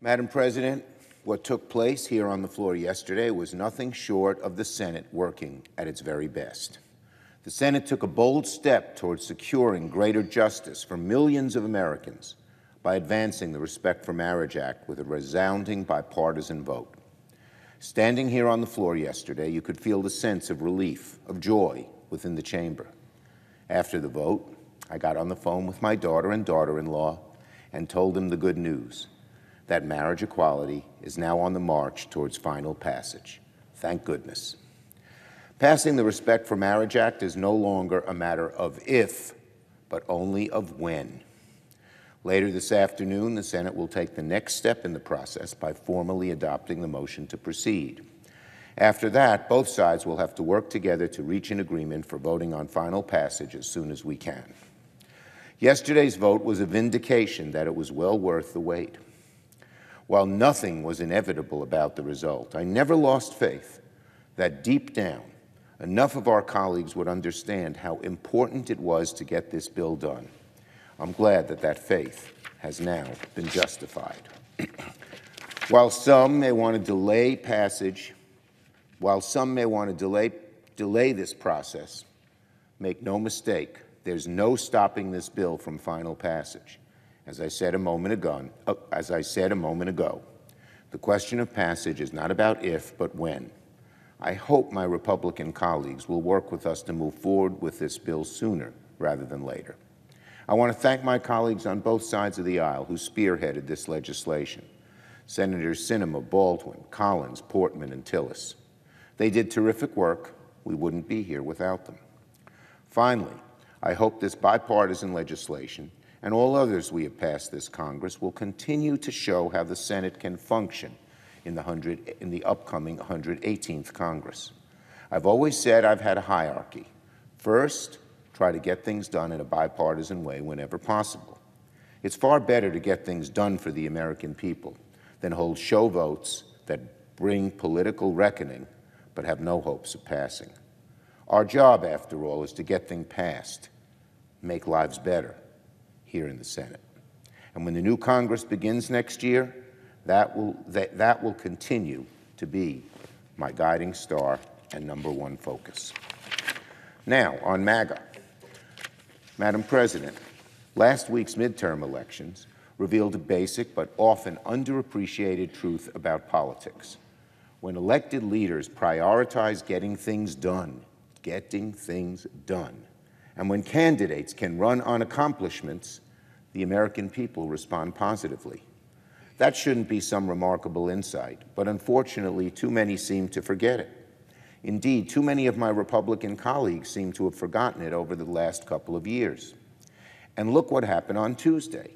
Madam President, what took place here on the floor yesterday was nothing short of the Senate working at its very best. The Senate took a bold step towards securing greater justice for millions of Americans by advancing the Respect for Marriage Act with a resounding bipartisan vote. Standing here on the floor yesterday, you could feel the sense of relief, of joy within the chamber. After the vote, I got on the phone with my daughter and daughter-in-law and told them the good news, that marriage equality is now on the march towards final passage. Thank goodness. Passing the Respect for Marriage Act is no longer a matter of if, but only of when. Later this afternoon, the Senate will take the next step in the process by formally adopting the motion to proceed. After that, both sides will have to work together to reach an agreement for voting on final passage as soon as we can. Yesterday's vote was a vindication that it was well worth the wait. While nothing was inevitable about the result, I never lost faith that deep down, enough of our colleagues would understand how important it was to get this bill done. I'm glad that that faith has now been justified. While some may want to delay passage, delay this process, make no mistake, there's no stopping this bill from final passage. As I said a moment ago, the question of passage is not about if, but when. I hope my Republican colleagues will work with us to move forward with this bill sooner rather than later. I want to thank my colleagues on both sides of the aisle who spearheaded this legislation. Senators Sinema, Baldwin, Collins, Portman, and Tillis. They did terrific work. We wouldn't be here without them. Finally, I hope this bipartisan legislation and all others we have passed this Congress will continue to show how the Senate can function in the upcoming 118th Congress. I've always said I've had a hierarchy. First, try to get things done in a bipartisan way whenever possible. It's far better to get things done for the American people than hold show votes that bring political reckoning but have no hopes of passing. Our job, after all, is to get things passed, make lives better here in the Senate. And when the new Congress begins next year, that will continue to be my guiding star and #1 focus. Now, on MAGA. Madam President, last week's midterm elections revealed a basic but often underappreciated truth about politics. When elected leaders prioritize getting things done, and when candidates can run on accomplishments, the American people respond positively. That shouldn't be some remarkable insight, but unfortunately, too many seem to forget it. Indeed, too many of my Republican colleagues seem to have forgotten it over the last couple of years. And look what happened on Tuesday.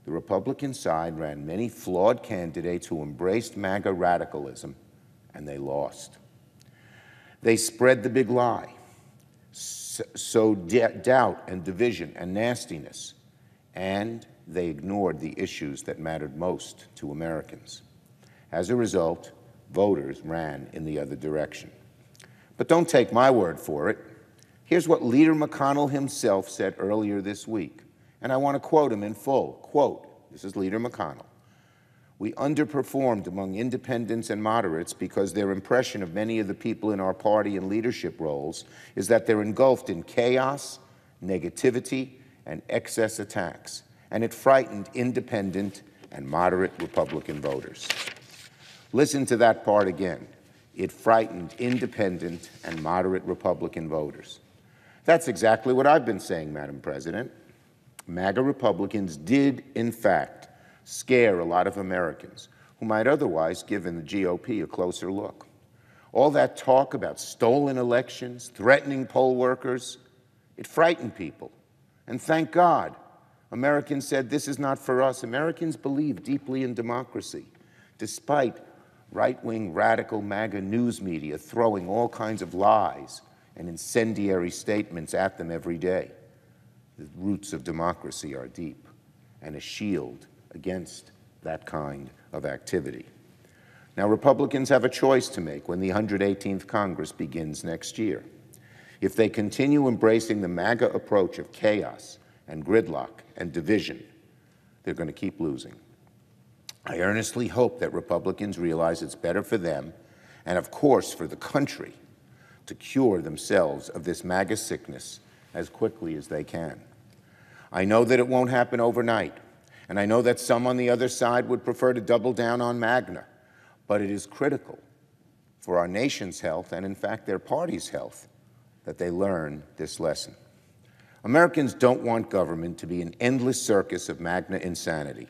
The Republican side ran many flawed candidates who embraced MAGA radicalism, and they lost. They spread the big lie, sowed doubt and division and nastiness, and they ignored the issues that mattered most to Americans. As a result, voters ran in the other direction. But don't take my word for it. Here's what Leader McConnell himself said earlier this week, and I want to quote him in full. Quote, this is Leader McConnell. "We underperformed among independents and moderates because their impression of many of the people in our party and leadership roles is that they're engulfed in chaos, negativity, and excess attacks, and it frightened independent and moderate Republican voters." Listen to that part again. It frightened independent and moderate Republican voters. That's exactly what I've been saying, Madam President. MAGA Republicans did, in fact, scare a lot of Americans who might otherwise give the GOP a closer look. All that talk about stolen elections, threatening poll workers, it frightened people. And thank God, Americans said, this is not for us. Americans believe deeply in democracy, despite right-wing radical MAGA news media throwing all kinds of lies and incendiary statements at them every day. The roots of democracy are deep and a shield against that kind of activity. Now, Republicans have a choice to make when the 118th Congress begins next year. If they continue embracing the MAGA approach of chaos and gridlock and division, they're going to keep losing. I earnestly hope that Republicans realize it's better for them, and of course for the country, to cure themselves of this MAGA sickness as quickly as they can. I know that it won't happen overnight, and I know that some on the other side would prefer to double down on MAGA, but it is critical for our nation's health, and in fact their party's health, that they learn this lesson. Americans don't want government to be an endless circus of MAGA insanity.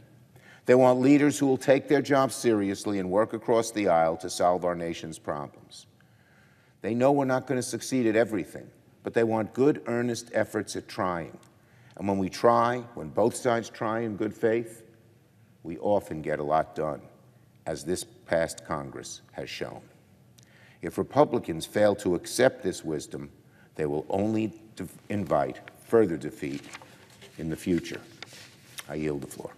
They want leaders who will take their job seriously and work across the aisle to solve our nation's problems. They know we're not going to succeed at everything, but they want good, earnest efforts at trying. And when we try, when both sides try in good faith, we often get a lot done, as this past Congress has shown. If Republicans fail to accept this wisdom, they will only invite further defeat in the future. I yield the floor.